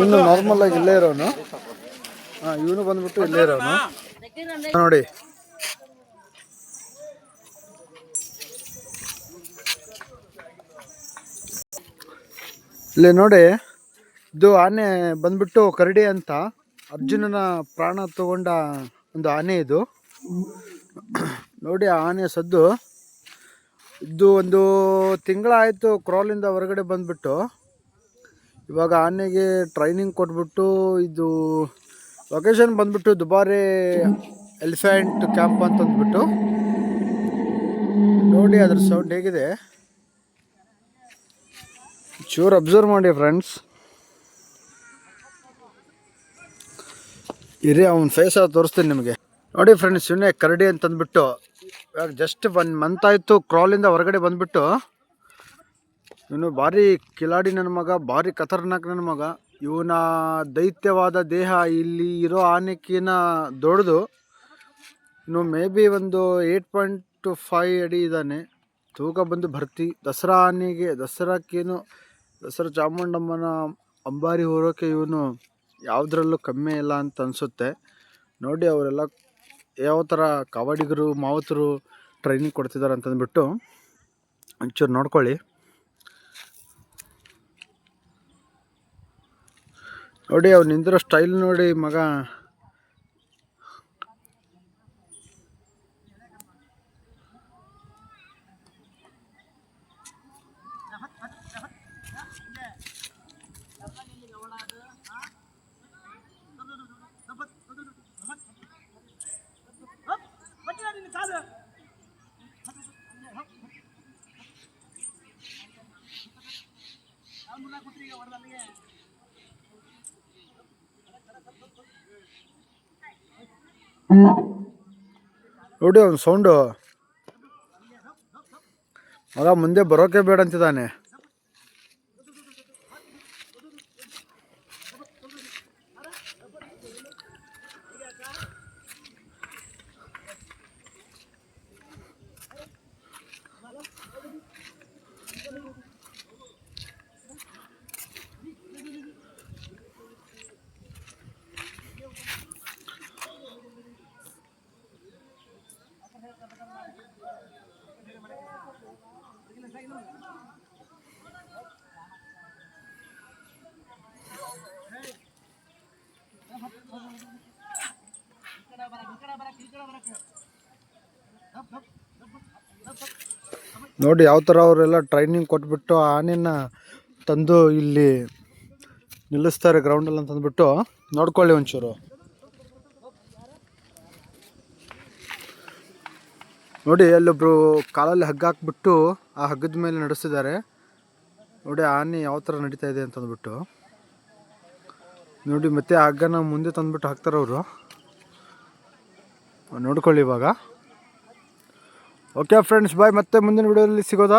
ಇನ್ನು ನಾರ್ಮಲ್ ಆಗಿ ಇಲ್ಲೇ ಇರೋನು. ಇವನು ಬಂದ್ಬಿಟ್ಟು ಇಲ್ಲೇ ಇರೋನು ನೋಡಿ. ಇಲ್ಲಿ ನೋಡಿ, ಇದು ಆನೆ ಬಂದ್ಬಿಟ್ಟು ಕರಡಿ ಅಂತ, ಅರ್ಜುನನ ಪ್ರಾಣ ತಗೊಂಡ ಒಂದು ಆನೆ ಇದು. ನೋಡಿ ಆನೆ ಸದ್ದು. ಇದು ಒಂದು ತಿಂಗಳಾಯಿತು ಕ್ರಾಲಿಂದ ಹೊರಗಡೆ ಬಂದ್ಬಿಟ್ಟು. ಇವಾಗ ಆನೆಗೆ ಟ್ರೈನಿಂಗ್ ಕೊಟ್ಬಿಟ್ಟು, ಇದು ಲೊಕೇಶನ್ ಬಂದ್ಬಿಟ್ಟು ದುಬಾರೆ ಎಲಿಫೆಂಟ್ ಕ್ಯಾಂಪ್ ಅಂತ ಅಂದ್ಬಿಟ್ಟು. ನೋಡಿ ಅದ್ರ ಸೌಂಡ್ ಹೇಗಿದೆ, ಚೂರು ಅಬ್ಸರ್ವ್ ಮಾಡಿ ಫ್ರೆಂಡ್ಸ್. ಇರಿ ಅವನ ಫೇಸ್ ತೋರಿಸ್ತೀನಿ ನಿಮಗೆ. ನೋಡಿ ಫ್ರೆಂಡ್ಸ್, ಇವನೇ ಕರಡಿ ಅಂತಂದ್ಬಿಟ್ಟು. ಇವಾಗ ಜಸ್ಟ್ 1 ಮಂತ್ ಆಯಿತು ಕ್ರಾಲಿಂದ ಹೊರಗಡೆ ಬಂದ್ಬಿಟ್ಟು. ಇವನು ಭಾರಿ ಕಿಲಾಡಿ ನನ್ನ ಮಗ, ಭಾರಿ ಖತರ್ನಾಕ್ ನನ್ನ ಮಗ. ಇವನ ದೈತ್ಯವಾದ ದೇಹ ಇಲ್ಲಿ ಇರೋ ಆನೆಕಿನ ದೊಡ್ಡದು. ಇನ್ನು ಮೇ ಬಿ ಒಂದು 8.5 ಅಡಿ ಇದ್ದಾನೆ. ತೂಕ ಬಂದು ಭರ್ತಿ. ದಸರಾ ಆನೆಗೆ, ದಸರಾಕ್ಕೇನು, ದಸರಾ ಚಾಮುಂಡಮ್ಮನ ಅಂಬಾರಿ ಹೊರೋಕೆ ಇವನು ಯಾವುದ್ರಲ್ಲೂ ಕಮ್ಮಿ ಇಲ್ಲ ಅಂತ ಅನಿಸುತ್ತೆ. ನೋಡಿ ಅವರೆಲ್ಲ ಯಾವ ಥರ ಕಬಡ್ಡಿಗರು ಮಾವುತರು ಟ್ರೈನಿಂಗ್ ಕೊಡ್ತಿದ್ದಾರೆ ಅಂತಂದ್ಬಿಟ್ಟು ಒಂಚೂರು ನೋಡ್ಕೊಳ್ಳಿ. ನೋಡಿ ಅವ್ನು ನಿಂತಿರೋ ಸ್ಟೈಲ್ ನೋಡಿ ಮಗ. ನೋಡಿ ಅವ್ನು ಸೌಂಡು ಮಗ, ಮುಂದೆ ಬರೋಕೆ ಬೇಡ ಅಂತಿದ್ದಾನೆ. ನೋಡಿ ಯಾವ ಥರ ಅವರೆಲ್ಲ ಟ್ರೈನಿಂಗ್ ಕೊಟ್ಬಿಟ್ಟು ಆನೆನ ತಂದು ಇಲ್ಲಿ ನಿಲ್ಲಿಸ್ತಾರೆ ಗ್ರೌಂಡಲ್ಲಿ ಅಂತಂದ್ಬಿಟ್ಟು. ನೋಡ್ಕೊಳ್ಳಿ ಒಂಚೂರು. ನೋಡಿ ಅಲ್ಲೊಬ್ರು ಕಾಲಲ್ಲಿ ಹಗ್ಗ ಹಾಕ್ಬಿಟ್ಟು ಆ ಹಗ್ಗದ ಮೇಲೆ ನಡೆಸ್ತಿದ್ದಾರೆ. ನೋಡಿ ಆನೆ ಯಾವ ಥರ ನಡೀತಾ ಇದೆ ಅಂತಂದ್ಬಿಟ್ಟು. ನೋಡಿ ಮತ್ತೆ ಆ ಹಗ್ಗನ ಮುಂದೆ ತಂದ್ಬಿಟ್ಟು ಹಾಕ್ತಾರೆ ಅವರು. ನೋಡ್ಕೊಳ್ಳಿ ಇವಾಗ. ಓಕೆ ಫ್ರೆಂಡ್ಸ್, ಬಾಯ್. ಮತ್ತೆ ಮುಂದಿನ ವಿಡಿಯೋದಲ್ಲಿ ಸಿಗೋದಾ.